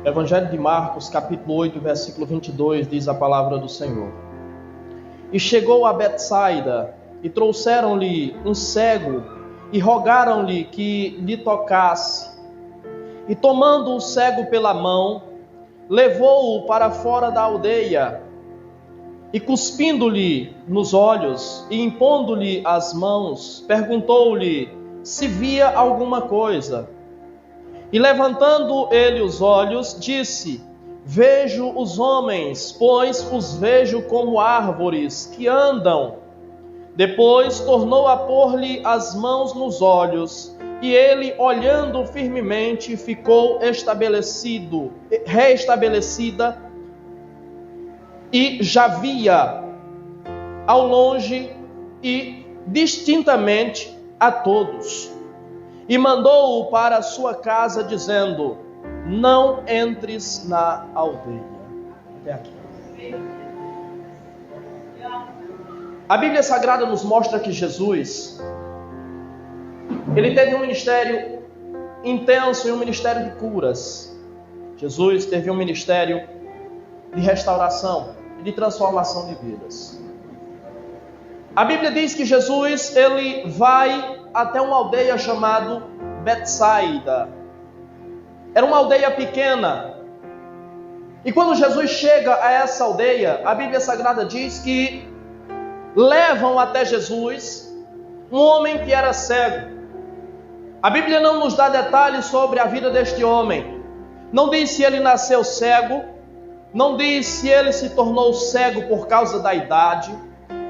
Evangelho de Marcos, capítulo 8, versículo 22, diz a palavra do Senhor. E chegou a Betsaida, e trouxeram-lhe um cego, e rogaram-lhe que lhe tocasse. E tomando o cego pela mão, levou-o para fora da aldeia, e cuspindo-lhe nos olhos, e impondo-lhe as mãos, perguntou-lhe se via alguma coisa. E levantando ele os olhos, disse: vejo os homens, pois os vejo como árvores que andam. Depois tornou a pôr-lhe as mãos nos olhos, e ele, olhando firmemente, ficou reestabelecida, e já via ao longe e distintamente a todos. E mandou-o para a sua casa, dizendo: não entres na aldeia. Até aqui. A Bíblia Sagrada nos mostra que Jesus, ele teve um ministério intenso e um ministério de curas. Jesus teve um ministério de restauração e de transformação de vidas. A Bíblia diz que Jesus, ele vai até uma aldeia chamada Betsaida. Era uma aldeia pequena. E quando Jesus chega a essa aldeia, a Bíblia Sagrada diz que levam até Jesus um homem que era cego. A Bíblia não nos dá detalhes sobre a vida deste homem. Não diz se ele nasceu cego, não diz se ele se tornou cego por causa da idade,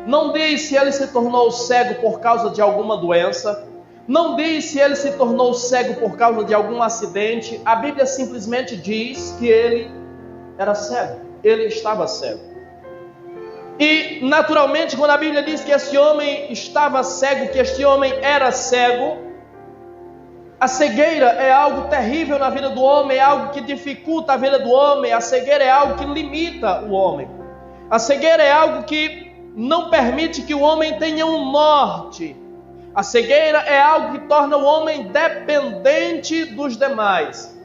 não diz se ele se tornou cego por causa de alguma doença, não diz se ele se tornou cego por causa de algum acidente. A Bíblia simplesmente diz que ele era cego, ele estava cego. E naturalmente, quando a Bíblia diz que esse homem estava cego, que este homem era cego, a cegueira é algo terrível na vida do homem, é algo que dificulta a vida do homem, a cegueira é algo que limita o homem. A cegueira é algo que não permite que o homem tenha um norte. A cegueira é algo que torna o homem dependente dos demais.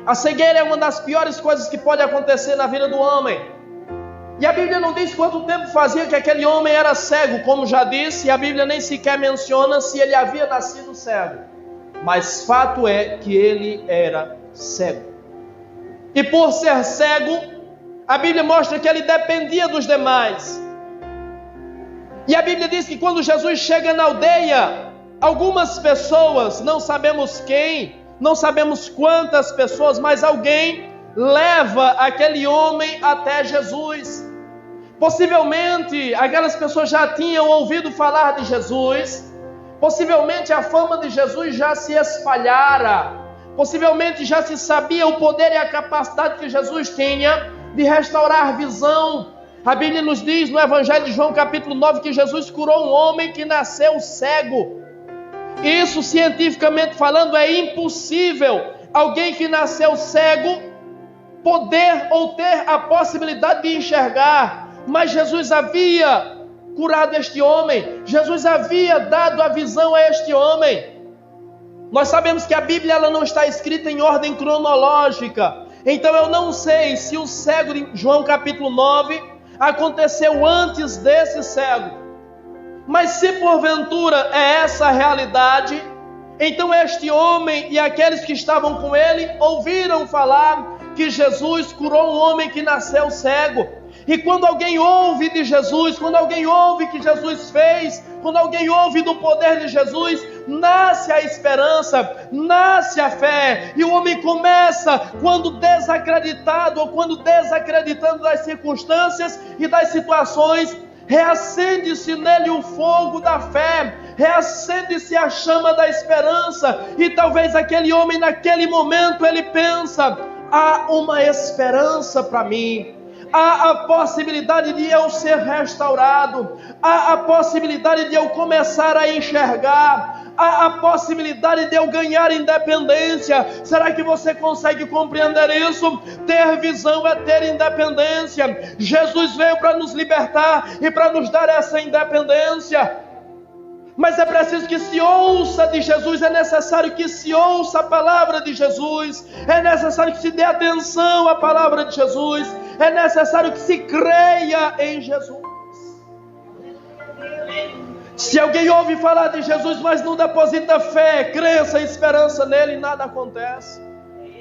A cegueira é uma das piores coisas que pode acontecer na vida do homem. E a Bíblia não diz quanto tempo fazia que aquele homem era cego, como já disse, e a Bíblia nem sequer menciona se ele havia nascido cego. Mas fato é que ele era cego. E por ser cego, a Bíblia mostra que ele dependia dos demais. E a Bíblia diz que quando Jesus chega na aldeia, algumas pessoas, não sabemos quem, não sabemos quantas pessoas, mas alguém leva aquele homem até Jesus. Possivelmente aquelas pessoas já tinham ouvido falar de Jesus, possivelmente a fama de Jesus já se espalhara, possivelmente já se sabia o poder e a capacidade que Jesus tinha de restaurar visão. A Bíblia nos diz no Evangelho de João capítulo 9 que Jesus curou um homem que nasceu cego. Isso, cientificamente falando, é impossível alguém que nasceu cego poder ou ter a possibilidade de enxergar. Mas Jesus havia curado este homem, Jesus havia dado a visão a este homem. Nós sabemos que a Bíblia ela não está escrita em ordem cronológica, então eu não sei se o cego de João capítulo 9 aconteceu antes desse cego. Mas se porventura é essa a realidade, então este homem e aqueles que estavam com ele ouviram falar que Jesus curou um homem que nasceu cego. E quando alguém ouve de Jesus, quando alguém ouve que Jesus fez, quando alguém ouve do poder de Jesus, nasce a esperança, nasce a fé. E o homem começa, quando desacreditado ou quando desacreditando das circunstâncias e das situações, reacende-se nele o fogo da fé, reacende-se a chama da esperança. E talvez aquele homem naquele momento ele pensa: há uma esperança para mim. Há a possibilidade de eu ser restaurado, há a possibilidade de eu começar a enxergar, há a possibilidade de eu ganhar independência. Será que você consegue compreender isso? Ter visão é ter independência. Jesus veio para nos libertar e para nos dar essa independência. Mas é preciso que se ouça de Jesus, é necessário que se ouça a palavra de Jesus, é necessário que se dê atenção à palavra de Jesus, é necessário que se creia em Jesus. Se alguém ouve falar de Jesus, mas não deposita fé, crença e esperança nele, nada acontece,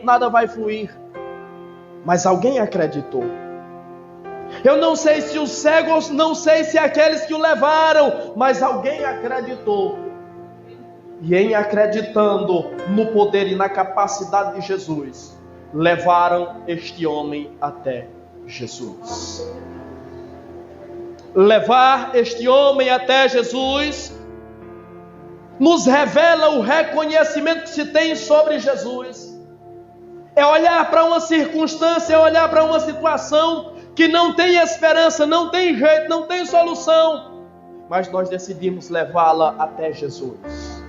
nada vai fluir. Mas alguém acreditou. Eu não sei se os cegos, não sei se aqueles que o levaram, mas alguém acreditou. E em acreditando no poder e na capacidade de Jesus, levaram este homem até Jesus. Levar este homem até Jesus nos revela o reconhecimento que se tem sobre Jesus. É olhar para uma circunstância, é olhar para uma situação que não tem esperança, não tem jeito, não tem solução, mas nós decidimos levá-la até Jesus.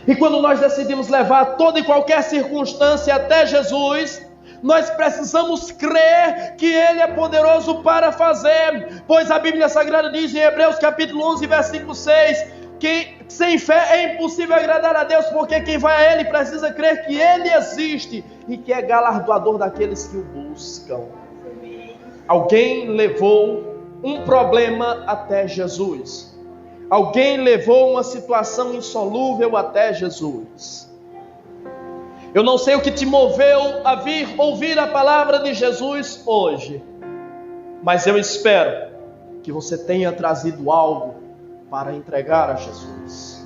E quando nós decidimos levar toda e qualquer circunstância até Jesus, nós precisamos crer que Ele é poderoso para fazer, pois a Bíblia Sagrada diz em Hebreus capítulo 11, versículo 6, que sem fé é impossível agradar a Deus, porque quem vai a Ele precisa crer que Ele existe e que é galardoador daqueles que o buscam. Alguém levou um problema até Jesus. Alguém levou uma situação insolúvel até Jesus. Eu não sei o que te moveu a vir ouvir a palavra de Jesus hoje, mas eu espero que você tenha trazido algo para entregar a Jesus.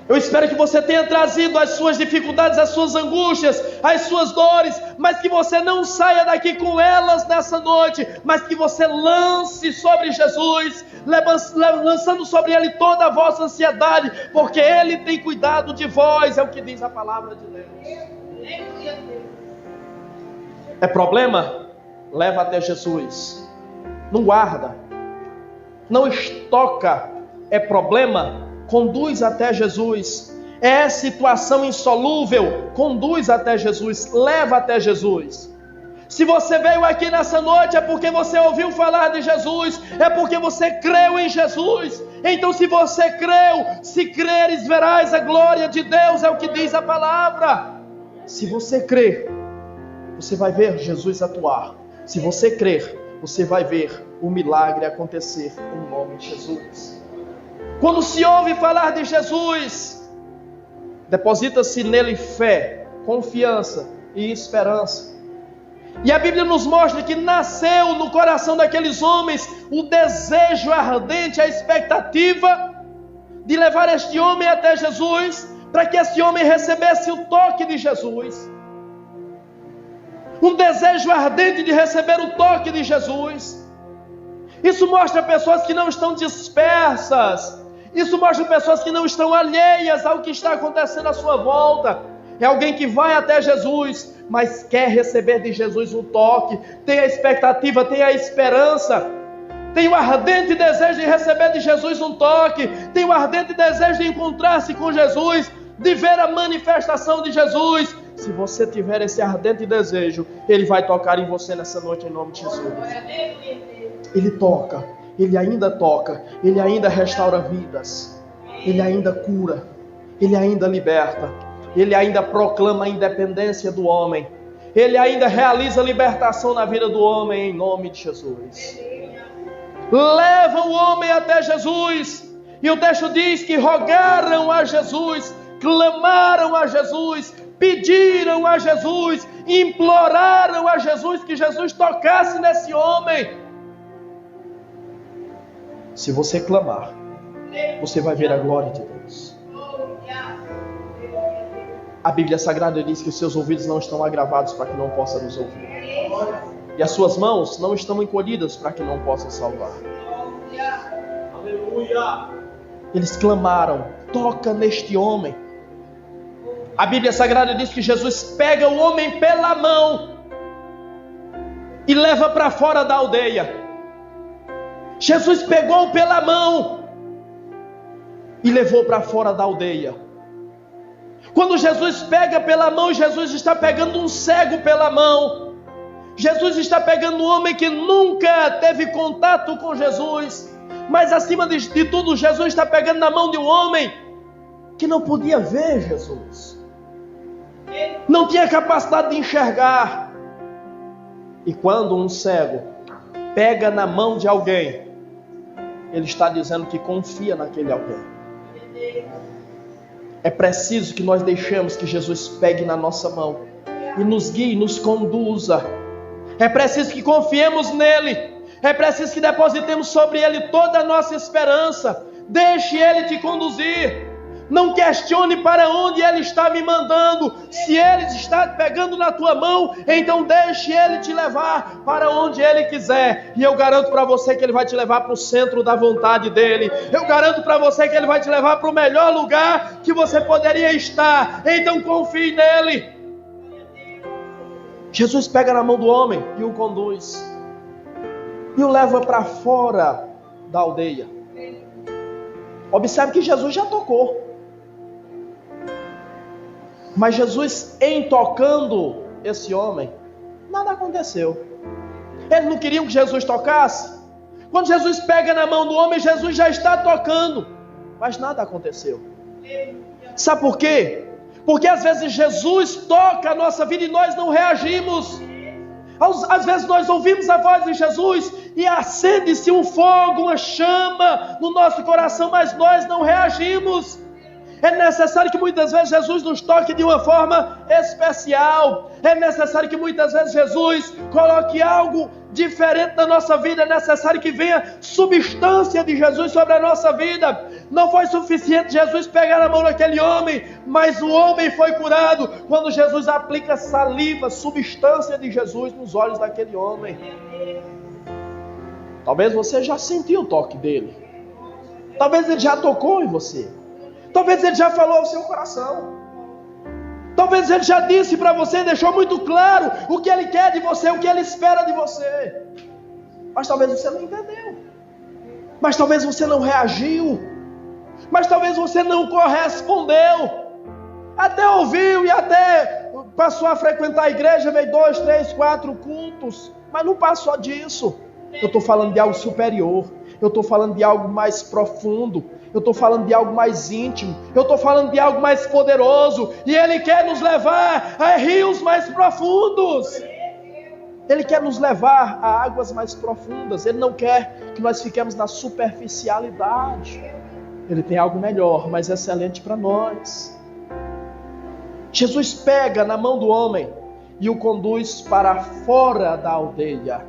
Eu espero que você tenha trazido as suas dificuldades, as suas angústias, as suas dores, mas que você não saia daqui com elas nessa noite, mas que você lance sobre Jesus, lançando sobre Ele toda a vossa ansiedade, porque Ele tem cuidado de vós, é o que diz a palavra de Deus. É problema? Leva até Jesus. Não guarda, não estoca. É problema? Conduz até Jesus. É situação insolúvel? Conduz até Jesus, leva até Jesus. Se você veio aqui nessa noite é porque você ouviu falar de Jesus, é porque você creu em Jesus. Então se você creu, se creres verás a glória de Deus, é o que diz a palavra. Se você crer, você vai ver Jesus atuar. Se você crer, você vai ver o milagre acontecer em nome de Jesus. Quando se ouve falar de Jesus, deposita-se nele fé, confiança e esperança. E a Bíblia nos mostra que nasceu no coração daqueles homens o desejo ardente, a expectativa de levar este homem até Jesus, para que esse homem recebesse o toque de Jesus. Um desejo ardente de receber o toque de Jesus. Isso mostra pessoas que não estão dispersas. Isso mostra pessoas que não estão alheias ao que está acontecendo à sua volta. É alguém que vai até Jesus, mas quer receber de Jesus um toque. Tem a expectativa, tem a esperança. Tem o ardente desejo de receber de Jesus um toque. Tem o ardente desejo de encontrar-se com Jesus, de ver a manifestação de Jesus. Se você tiver esse ardente desejo, Ele vai tocar em você nessa noite em nome de Jesus. Ele toca, Ele ainda toca, Ele ainda restaura vidas, Ele ainda cura, Ele ainda liberta, Ele ainda proclama a independência do homem, Ele ainda realiza a libertação na vida do homem em nome de Jesus. Leva o homem até Jesus, e o texto diz que rogaram a Jesus, clamaram a Jesus, pediram a Jesus, imploraram a Jesus que Jesus tocasse nesse homem. Se você clamar, você vai ver a glória de Deus. A Bíblia Sagrada diz que os seus ouvidos não estão agravados para que não possa nos ouvir. E as suas mãos não estão encolhidas para que não possa salvar. Eles clamaram, toca neste homem. A Bíblia Sagrada diz que Jesus pega o homem pela mão e leva para fora da aldeia. Jesus pegou pela mão e levou para fora da aldeia. Quando Jesus pega pela mão, Jesus está pegando um cego pela mão. Jesus está pegando um homem que nunca teve contato com Jesus. Mas acima de tudo, Jesus está pegando na mão de um homem que não podia ver Jesus. Não tinha capacidade de enxergar. E quando um cego pega na mão de alguém, ele está dizendo que confia naquele alguém. É preciso que nós deixemos que Jesus pegue na nossa mão e nos guie, nos conduza. É preciso que confiemos nele. É preciso que depositemos sobre ele toda a nossa esperança. Deixe ele te conduzir. Não questione para onde ele está me mandando. Se ele está pegando na tua mão, então deixe ele te levar para onde ele quiser. E eu garanto para você que ele vai te levar para o centro da vontade dele. Eu garanto para você que ele vai te levar para o melhor lugar que você poderia estar. Então confie nele. Jesus pega na mão do homem e o conduz. E o leva para fora da aldeia. Observe que Jesus já tocou. Mas Jesus, em tocando esse homem, nada aconteceu. Eles não queriam que Jesus tocasse. Quando Jesus pega na mão do homem, Jesus já está tocando. Mas nada aconteceu. Sabe por quê? Porque às vezes Jesus toca a nossa vida e nós não reagimos. Às vezes nós ouvimos a voz de Jesus e acende-se um fogo, uma chama no nosso coração, mas nós não reagimos. É necessário que muitas vezes Jesus nos toque de uma forma especial. É necessário que muitas vezes Jesus coloque algo diferente na nossa vida. É necessário que venha substância de Jesus sobre a nossa vida. Não foi suficiente Jesus pegar na mão daquele homem, mas o homem foi curado quando Jesus aplica saliva, substância de Jesus nos olhos daquele homem. Talvez você já sentiu o toque dele. Talvez ele já tocou em você. Talvez ele já falou ao seu coração. Talvez ele já disse para você, deixou muito claro o que ele quer de você, o que ele espera de você. Mas talvez você não entendeu. Mas talvez você não reagiu. Mas talvez você não correspondeu. Até ouviu e até passou a frequentar a igreja, veio 2, 3, 4 cultos. Mas não passou disso. Eu estou falando de algo superior. Eu estou falando de algo mais profundo. Eu estou falando de algo mais íntimo. Eu estou falando de algo mais poderoso. E Ele quer nos levar a rios mais profundos. Ele quer nos levar a águas mais profundas. Ele não quer que nós fiquemos na superficialidade. Ele tem algo melhor, mais excelente para nós. Jesus pega na mão do homem e o conduz para fora da aldeia.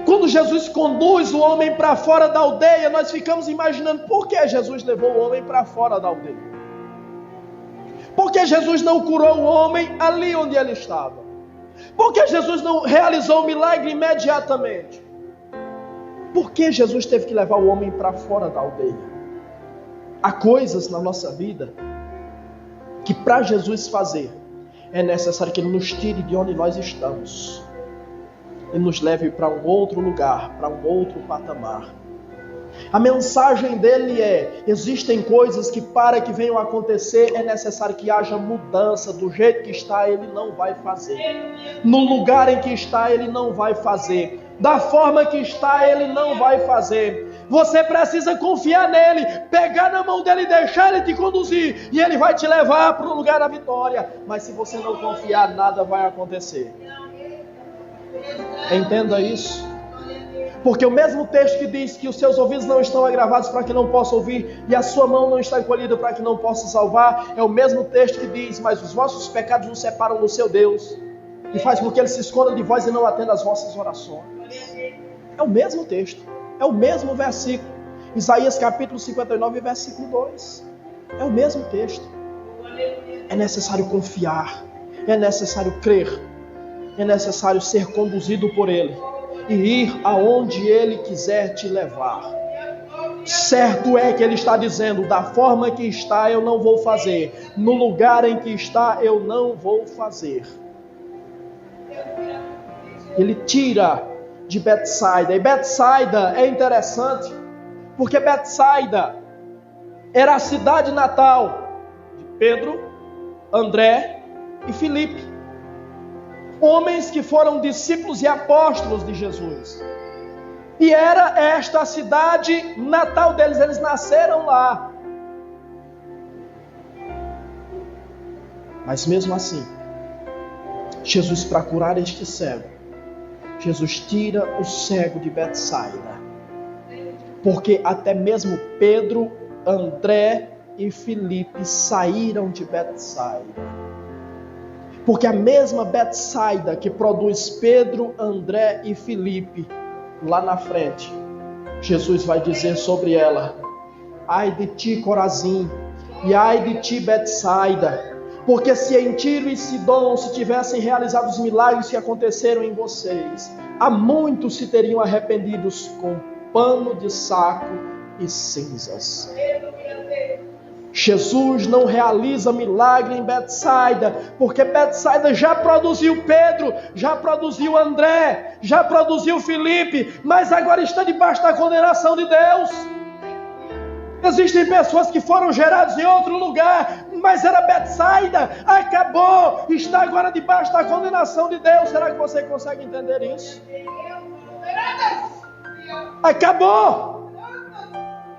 Quando Jesus conduz o homem para fora da aldeia, nós ficamos imaginando por que Jesus levou o homem para fora da aldeia. Por que Jesus não curou o homem ali onde ele estava? Por que Jesus não realizou o milagre imediatamente? Por que Jesus teve que levar o homem para fora da aldeia? Há coisas na nossa vida que para Jesus fazer é necessário que Ele nos tire de onde nós estamos e nos leve para um outro lugar, para um outro patamar. A mensagem dele é: existem coisas que para que venham a acontecer é necessário que haja mudança. Do jeito que está, Ele não vai fazer. No lugar em que está, Ele não vai fazer. Da forma que está, Ele não vai fazer. Você precisa confiar nele, pegar na mão dele e deixar ele te conduzir, e ele vai te levar para o lugar da vitória. Mas se você não confiar, nada vai acontecer. Entenda isso. Porque o mesmo texto que diz que os seus ouvidos não estão agravados para que não possa ouvir, e a sua mão não está encolhida para que não possa salvar, é o mesmo texto que diz: mas os vossos pecados nos separam do seu Deus, e faz com que ele se esconda de vós e não atenda às vossas orações. É o mesmo texto, é o mesmo versículo. Isaías capítulo 59, versículo 2. É o mesmo texto. É necessário confiar, é necessário crer, é necessário ser conduzido por ele e ir aonde Ele quiser te levar. Certo é que Ele está dizendo: da forma que está eu não vou fazer, no lugar em que está eu não vou fazer. Ele tira de Betsaida, e Betsaida é interessante, porque Betsaida era a cidade natal de Pedro, André e Filipe. Homens que foram discípulos e apóstolos de Jesus. e era esta a cidade natal deles, eles nasceram lá. Mas mesmo assim, Jesus, para curar este cego, Jesus tira o cego de Betsaida, porque até mesmo Pedro, André e Filipe saíram de Betsaida. Porque a mesma Betsaida que produz Pedro, André e Filipe, lá na frente, Jesus vai dizer sobre ela: ai de ti, Corazim, e ai de ti, Betsaida, porque se em Tiro e Sidom se tivessem realizado os milagres que aconteceram em vocês, há muitos se teriam arrependidos com pano de saco e cinzas. Jesus não realiza milagre em Betsaida, porque Betsaida já produziu Pedro, já produziu André, já produziu Filipe, mas agora está debaixo da condenação de Deus. Existem pessoas que foram geradas em outro lugar, mas era Betsaida, acabou, está agora debaixo da condenação de Deus. Será que você consegue entender isso? Acabou,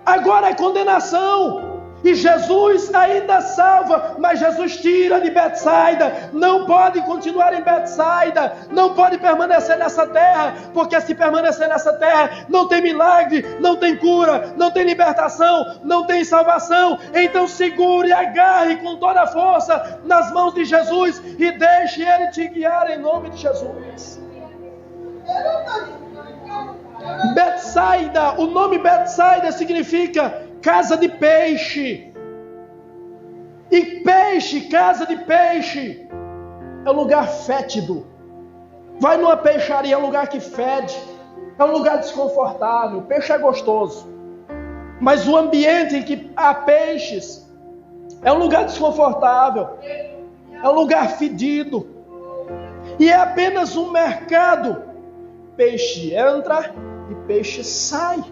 agora é condenação. E Jesus ainda salva, mas Jesus tira de Betsaida. Não pode continuar em Betsaida, não pode permanecer nessa terra, porque se permanecer nessa terra, não tem milagre, não tem cura, não tem libertação, não tem salvação. Então segure e agarre com toda a força nas mãos de Jesus e deixe Ele te guiar em nome de Jesus. Betsaida, o nome Betsaida significa casa de peixe. E peixe, casa de peixe, é um lugar fétido. Vai numa peixaria, é um lugar que fede, é um lugar desconfortável. Peixe é gostoso, mas o ambiente em que há peixes é um lugar desconfortável, é um lugar fedido, e é apenas um mercado. Peixe entra e peixe sai.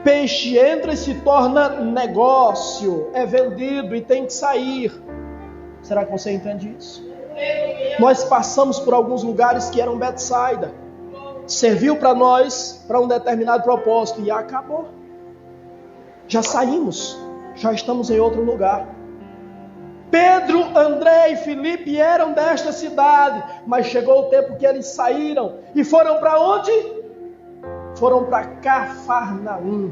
Peixe entra e se torna negócio, é vendido e tem que sair. Será que você entende isso? Nós passamos por alguns lugares que eram Betsaida, serviu para nós, para um determinado propósito, e acabou. Já saímos, já estamos em outro lugar. Pedro, André e Filipe eram desta cidade, mas chegou o tempo que eles saíram e foram para onde? Foram para Cafarnaum.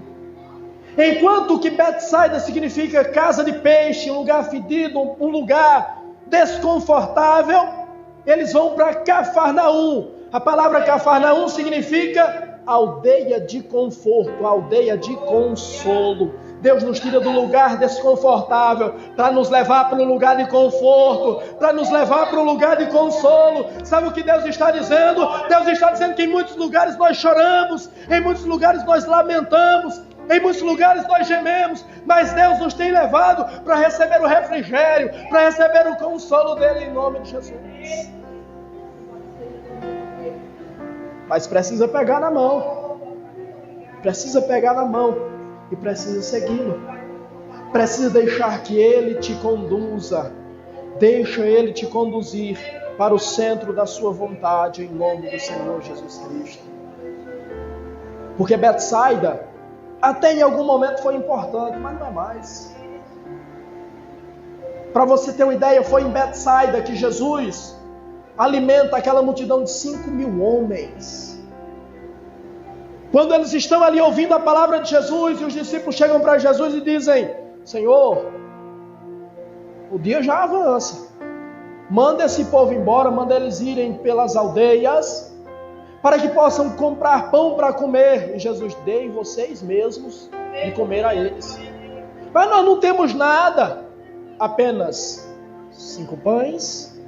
Enquanto que Betsaida significa casa de peixe, um lugar fedido, um lugar desconfortável, eles vão para Cafarnaum. A palavra Cafarnaum significa aldeia de conforto, aldeia de consolo. Deus nos tira do lugar desconfortável para nos levar para um lugar de conforto, para nos levar para um lugar de consolo. Sabe o que Deus está dizendo? Deus está dizendo que em muitos lugares nós choramos, em muitos lugares nós lamentamos, em muitos lugares nós gememos, mas Deus nos tem levado para receber o refrigério, para receber o consolo dele em nome de Jesus. Mas precisa pegar na mão, precisa pegar na mão. E precisa segui-lo. Precisa deixar que Ele te conduza. Deixa Ele te conduzir para o centro da sua vontade, em nome do Senhor Jesus Cristo. Porque Betsaida, até em algum momento foi importante, mas não é mais. Para você ter uma ideia, foi em Betsaida que Jesus alimenta aquela multidão de 5.000 homens. Quando eles estão ali ouvindo a palavra de Jesus, e os discípulos chegam para Jesus e dizem: Senhor, o dia já avança, manda esse povo embora, manda eles irem pelas aldeias, para que possam comprar pão para comer. E Jesus: deem vocês mesmos de comer a eles. Mas nós não temos nada, apenas 5 pães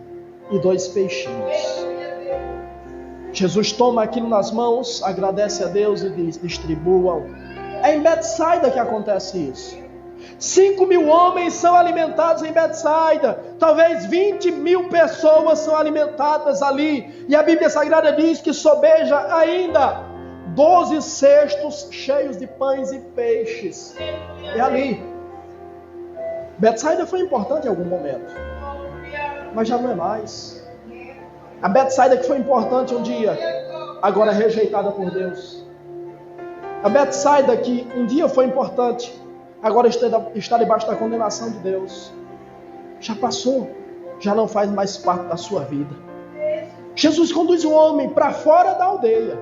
e 2 peixinhos. Jesus toma aquilo nas mãos, agradece a Deus e diz: distribuam. É em Betsaida que acontece isso. 5.000 homens são alimentados em Betsaida. Talvez 20.000 pessoas são alimentadas ali. E a Bíblia Sagrada diz que sobeja ainda 12 cestos cheios de pães e peixes. É ali. Betsaida foi importante em algum momento, mas já não é mais. A Betsaida que foi importante um dia, agora rejeitada por Deus. A Betsaida, que um dia foi importante, agora está debaixo da condenação de Deus. Já passou, já não faz mais parte da sua vida. Jesus conduz o homem para fora da aldeia.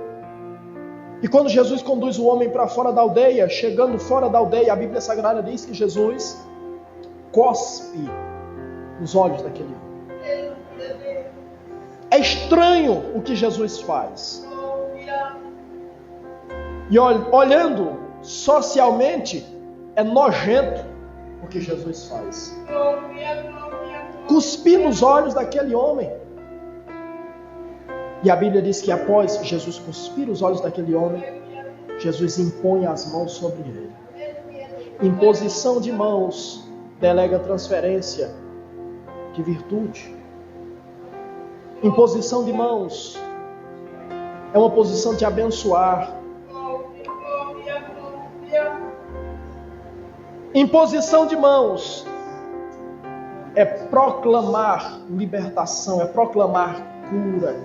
E quando Jesus conduz o homem para fora da aldeia, chegando fora da aldeia, a Bíblia Sagrada diz que Jesus cospe nos olhos daquele homem. É estranho o que Jesus faz. E olhando socialmente, é nojento o que Jesus faz. Cuspir nos olhos daquele homem. E a Bíblia diz que após Jesus cuspir os olhos daquele homem, Jesus impõe as mãos sobre ele. Imposição de mãos delega transferência de virtude. Imposição de mãos é uma posição de abençoar. Imposição de mãos é proclamar libertação, é proclamar cura,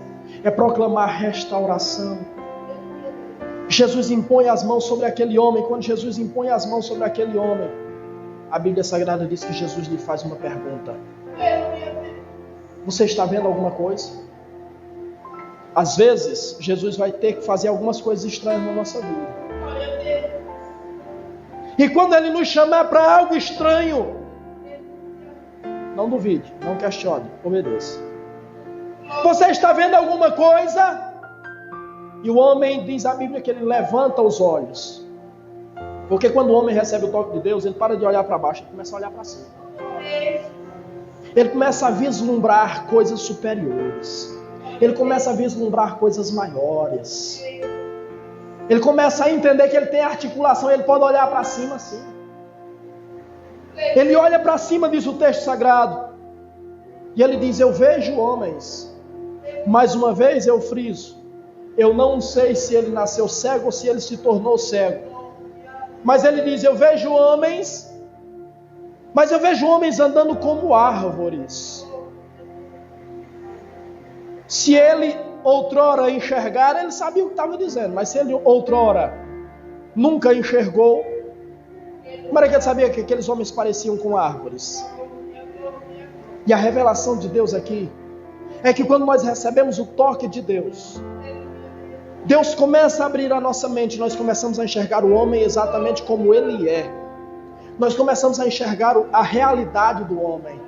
é proclamar restauração. Jesus impõe as mãos sobre aquele homem. Quando Jesus impõe as mãos sobre aquele homem, a Bíblia Sagrada diz que Jesus lhe faz uma pergunta: você está vendo alguma coisa? Às vezes, Jesus vai ter que fazer algumas coisas estranhas na nossa vida. E quando Ele nos chamar para algo estranho, não duvide, não questione, obedeça. Você está vendo alguma coisa? E o homem, diz a Bíblia, que ele levanta os olhos. Porque quando o homem recebe o toque de Deus, ele para de olhar para baixo, ele começa a olhar para cima. Ele começa a vislumbrar coisas superiores. Ele começa a vislumbrar coisas maiores. Ele começa a entender que ele tem articulação, ele pode olhar para cima assim. Ele olha para cima, diz o texto sagrado. E ele diz: eu vejo homens. Mais uma vez eu friso. Eu não sei se ele nasceu cego ou se ele se tornou cego. Mas ele diz: eu vejo homens. Mas eu vejo homens andando como árvores. Se ele outrora enxergar, ele sabia o que estava dizendo. Mas se ele outrora nunca enxergou, como era que ele sabia que aqueles homens pareciam com árvores? E a revelação de Deus aqui é que quando nós recebemos o toque de Deus, Deus começa a abrir a nossa mente. Nós começamos a enxergar o homem exatamente como ele é. Nós começamos a enxergar a realidade do homem.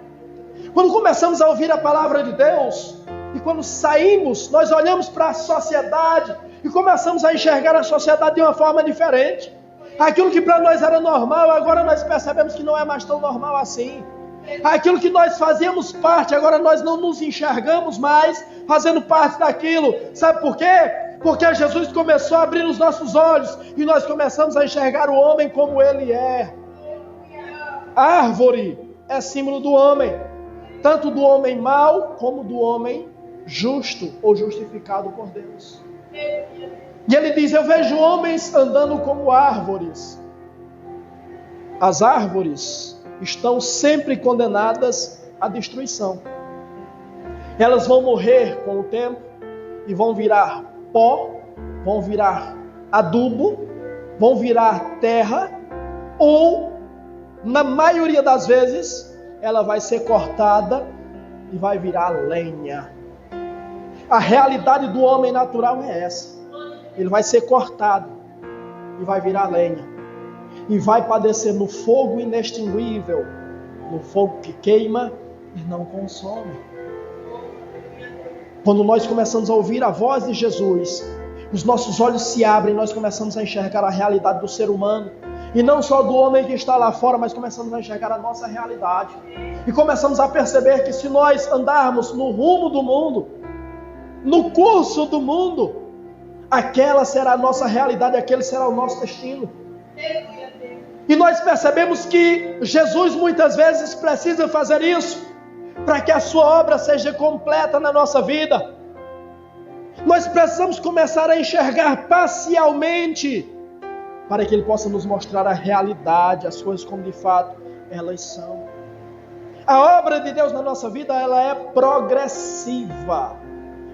Quando começamos a ouvir a palavra de Deus, e quando saímos, nós olhamos para a sociedade e começamos a enxergar a sociedade de uma forma diferente. Aquilo que para nós era normal, agora nós percebemos que não é mais tão normal assim. Aquilo que nós fazíamos parte, agora nós não nos enxergamos mais fazendo parte daquilo. Sabe por quê? Porque Jesus começou a abrir os nossos olhos e nós começamos a enxergar o homem como ele é. A árvore é símbolo do homem, tanto do homem mau como do homem justo ou justificado por Deus. E ele diz: eu vejo homens andando como árvores. As árvores estão sempre condenadas à destruição. Elas vão morrer com o tempo e vão virar pó, vão virar adubo, vão virar terra, ou, na maioria das vezes, ela vai ser cortada e vai virar lenha. A realidade do homem natural é essa. Ele vai ser cortado e vai virar lenha. E vai padecer no fogo inextinguível, no fogo que queima e não consome. Quando nós começamos a ouvir a voz de Jesus, os nossos olhos se abrem, nós começamos a enxergar a realidade do ser humano. E não só do homem que está lá fora, mas começamos a enxergar a nossa realidade. E começamos a perceber que se nós andarmos no rumo do mundo, no curso do mundo, aquela será a nossa realidade, aquele será o nosso destino. E nós percebemos que Jesus muitas vezes precisa fazer isso para que a sua obra seja completa na nossa vida. Nós precisamos começar a enxergar parcialmente para que Ele possa nos mostrar a realidade, as coisas como de fato elas são. A obra de Deus na nossa vida, ela é progressiva,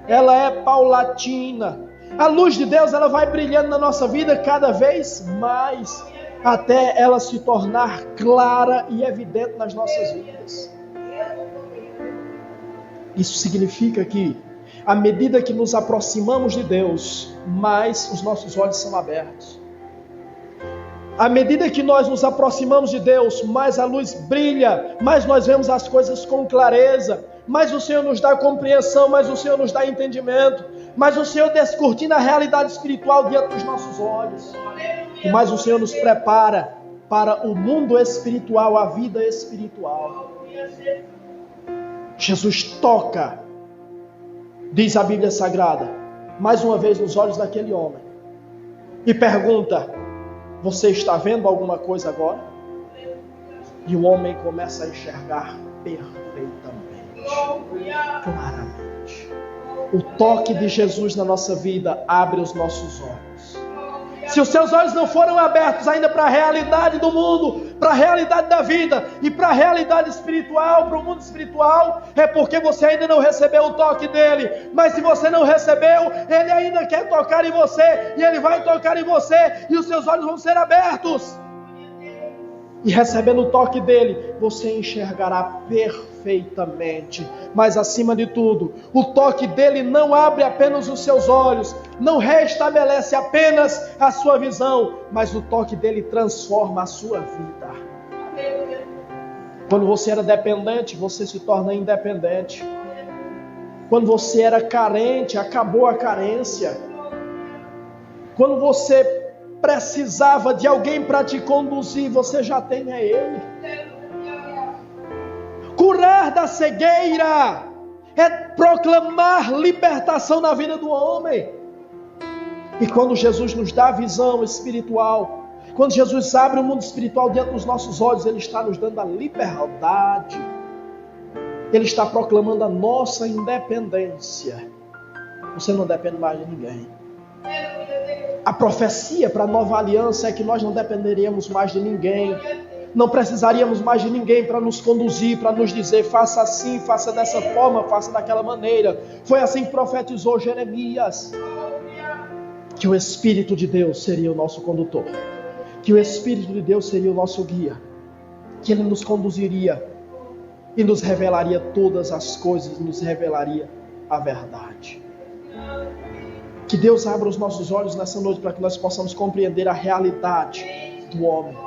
ela é paulatina, A luz de Deus, ela vai brilhando na nossa vida cada vez mais, até ela se tornar clara e evidente nas nossas vidas. Isso significa que, à medida que nos aproximamos de Deus, mais os nossos olhos são abertos. À medida que nós nos aproximamos de Deus, mais a luz brilha, mais nós vemos as coisas com clareza, mais o Senhor nos dá compreensão, mais o Senhor nos dá entendimento, mais o Senhor descortina a realidade espiritual diante dos nossos olhos, e mais o Senhor nos prepara para o mundo espiritual, a vida espiritual. Jesus toca, diz a Bíblia Sagrada, mais uma vez nos olhos daquele homem, e pergunta: você está vendo alguma coisa agora? E o homem começa a enxergar perfeitamente, claramente. O toque de Jesus na nossa vida abre os nossos olhos. Se os seus olhos não foram abertos ainda para a realidade do mundo, para a realidade da vida e para a realidade espiritual, para o mundo espiritual, é porque você ainda não recebeu o toque dele. Mas se você não recebeu, ele ainda quer tocar em você, e ele vai tocar em você, e os seus olhos vão ser abertos. E recebendo o toque dele, você enxergará perfeitamente. Mas acima de tudo, o toque dele não abre apenas os seus olhos, não restabelece apenas a sua visão, mas o toque dele transforma a sua vida. Quando você era dependente, você se torna independente. Quando você era carente, acabou a carência. Quando você precisava de alguém para te conduzir, você já tem a ele. Curar da cegueira é proclamar libertação na vida do homem. E quando Jesus nos dá a visão espiritual, quando Jesus abre o mundo espiritual diante dos nossos olhos, ele está nos dando a liberdade. Ele está proclamando a nossa independência. Você não depende mais de ninguém. A profecia para a nova aliança é que nós não dependeríamos mais de ninguém. Não precisaríamos mais de ninguém para nos conduzir, para nos dizer: faça assim, faça dessa forma, faça daquela maneira. Foi assim que profetizou Jeremias. Que o Espírito de Deus seria o nosso condutor. Que o Espírito de Deus seria o nosso guia. Que Ele nos conduziria e nos revelaria todas as coisas, nos revelaria a verdade. Que Deus abra os nossos olhos nessa noite para que nós possamos compreender a realidade do homem.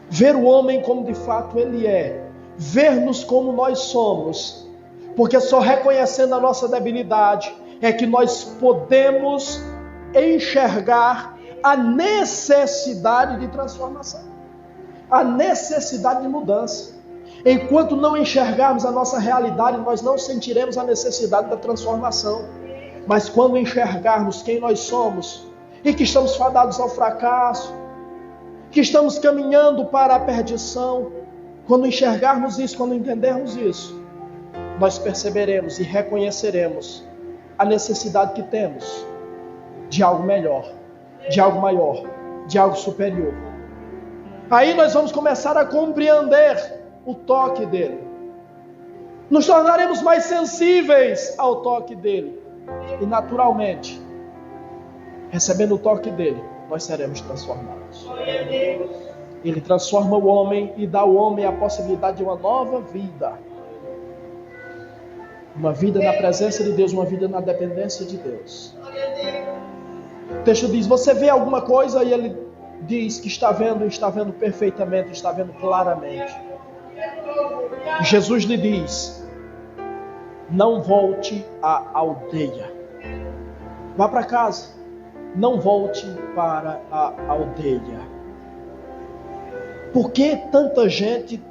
Ver o homem como de fato ele é. Ver-nos como nós somos. Porque só reconhecendo a nossa debilidade é que nós podemos enxergar a necessidade de transformação. A necessidade de mudança. Enquanto não enxergarmos a nossa realidade, nós não sentiremos a necessidade da transformação. Mas quando enxergarmos quem nós somos e que estamos fadados ao fracasso, que estamos caminhando para a perdição, quando enxergarmos isso, quando entendermos isso, nós perceberemos e reconheceremos a necessidade que temos de algo melhor, de algo maior, de algo superior. Aí nós vamos começar a compreender o toque dele. Nos tornaremos mais sensíveis ao toque dele. E naturalmente, recebendo o toque dele, nós seremos transformados. Ele transforma o homem e dá ao homem a possibilidade de uma nova vida. Uma vida na presença de Deus, uma vida na dependência de Deus. O texto diz: você vê alguma coisa? E ele diz que está vendo perfeitamente, está vendo claramente. Jesus lhe diz: não volte à aldeia. Vá para casa. Não volte para a aldeia. Por que tanta gente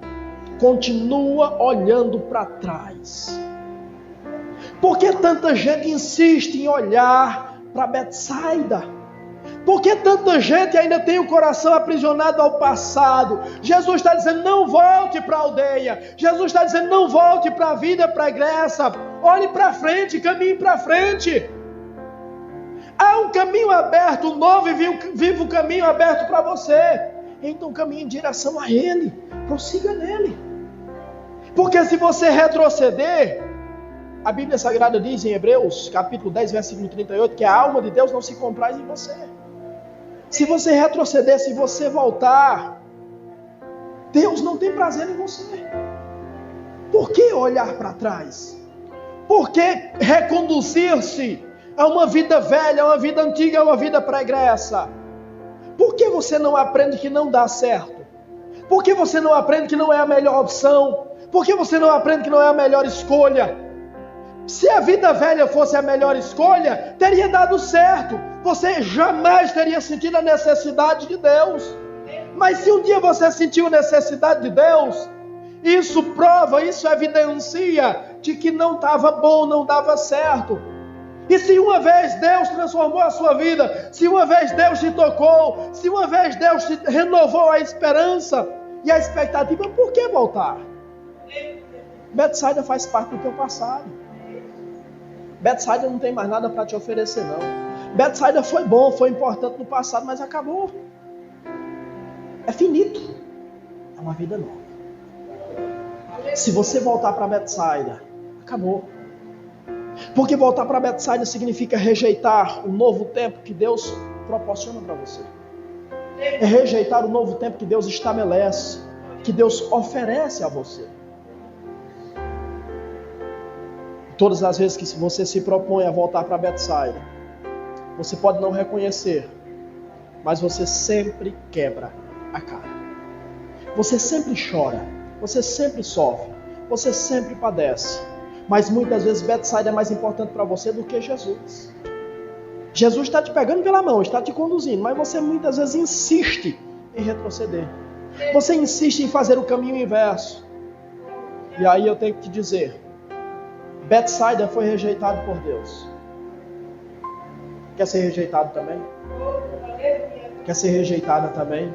continua olhando para trás? Por que tanta gente insiste em olhar para Betsaida? Por que tanta gente ainda tem o coração aprisionado ao passado? Jesus está dizendo: não volte para a aldeia. Jesus está dizendo: não volte para a vida pregressa. Olhe para frente, caminhe para frente. Há um caminho aberto, um novo e vivo caminho aberto para você. Então caminhe em direção a Ele. Prossiga nele. Porque se você retroceder, A Bíblia Sagrada diz em Hebreus, capítulo 10, versículo 38, que a alma de Deus não se compraz em você. Se você retroceder, se você voltar, Deus não tem prazer em você. Por que olhar para trás? Por que reconduzir-se a uma vida velha, a uma vida antiga, a uma vida pregressa? Por que você não aprende que não dá certo? Por que você não aprende que não é a melhor opção? Por que você não aprende que não é a melhor escolha? Se a vida velha fosse a melhor escolha, teria dado certo. Você jamais teria sentido a necessidade de Deus. Mas se um dia você sentiu a necessidade de Deus, isso prova, isso evidencia de que não estava bom, não dava certo. E se uma vez Deus transformou a sua vida, se uma vez Deus te tocou, se uma vez Deus te renovou a esperança e a expectativa, por que voltar? Betsaida faz parte do teu passado. Betsaida não tem mais nada para te oferecer, não. Betsaida foi bom, foi importante no passado, mas acabou. É finito. É uma vida nova. Se você voltar para Betsaida, acabou. Porque voltar para Betsaida significa rejeitar o novo tempo que Deus proporciona para você. É rejeitar o novo tempo que Deus estabelece, que Deus oferece a você. Todas as vezes que você se propõe a voltar para Betsaida, você pode não reconhecer, mas você sempre quebra a cara. Você sempre chora, você sempre sofre, você sempre padece. Mas muitas vezes Betsaida é mais importante para você do que Jesus. Jesus está te pegando pela mão, está te conduzindo, mas você muitas vezes insiste em retroceder. Você insiste em fazer o caminho inverso. E aí eu tenho que te dizer, Betsaida foi rejeitado por Deus. Quer ser rejeitado também? Quer ser rejeitada também?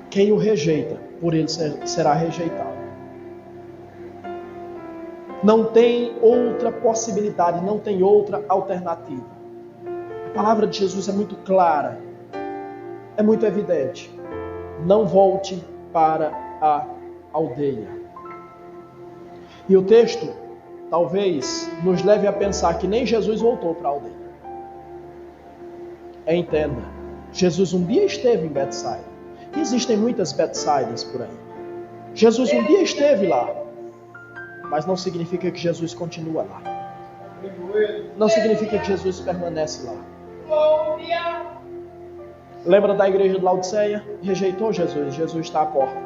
Quem o rejeita, por ele será rejeitado. Não tem outra possibilidade, não tem outra alternativa. A palavra de Jesus é muito clara, é muito evidente. Não volte para a aldeia. E o texto, talvez, nos leve a pensar que nem Jesus voltou para a aldeia. Entenda, Jesus um dia esteve em Betsaida. Existem muitas Betsaidas por aí. Jesus um dia esteve lá. Mas não significa que Jesus continua lá. Não significa que Jesus permanece lá. Lembra da igreja de Laodiceia? Rejeitou Jesus. Jesus está à porta,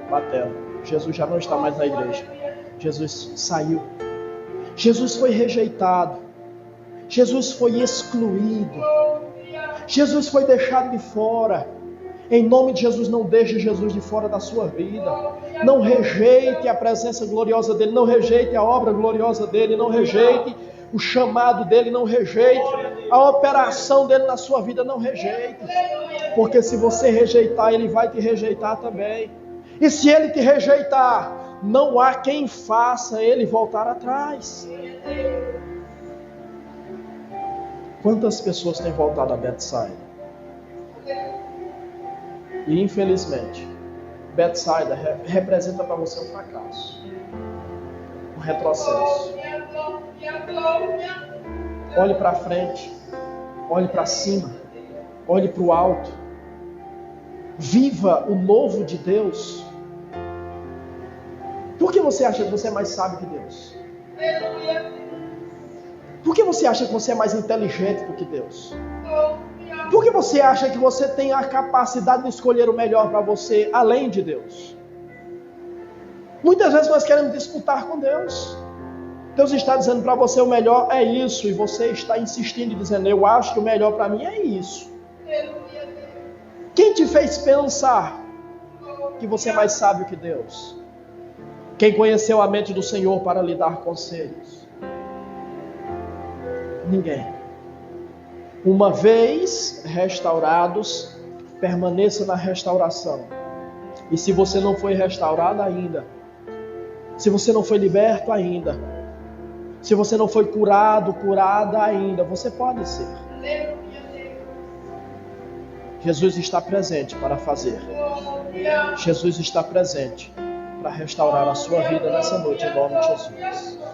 batendo. Jesus já não está mais na igreja. Jesus saiu. Jesus foi rejeitado. Jesus foi excluído. Jesus foi deixado de fora. Em nome de Jesus, não deixe Jesus de fora da sua vida. Não rejeite a presença gloriosa dele. Não rejeite a obra gloriosa dele. Não rejeite o chamado dele. Não rejeite a operação dele na sua vida. Não rejeite. Porque se você rejeitar, ele vai te rejeitar também. E se ele te rejeitar, não há quem faça ele voltar atrás. Quantas pessoas têm voltado a Betsaida? E infelizmente, Betsaida representa para você um fracasso, um retrocesso. Olhe para frente, olhe para cima, olhe para o alto. Viva o novo de Deus. Por que você acha que você é mais sábio que Deus? Por que você acha que você é mais inteligente do que Deus? Por que você acha que você tem a capacidade de escolher o melhor para você, além de Deus? Muitas vezes nós queremos disputar com Deus. Deus está dizendo para você o melhor é isso, e você está insistindo e dizendo, eu acho que o melhor para mim é isso. Quem te fez pensar que você é mais sábio que Deus? Quem conheceu a mente do Senhor para lhe dar conselhos? Ninguém. Uma vez restaurados, permaneça na restauração. E se você não foi restaurado ainda, se você não foi liberto ainda, se você não foi curado, curada ainda, você pode ser. Jesus está presente para fazer. Jesus está presente para restaurar a sua vida nessa noite, em nome de Jesus.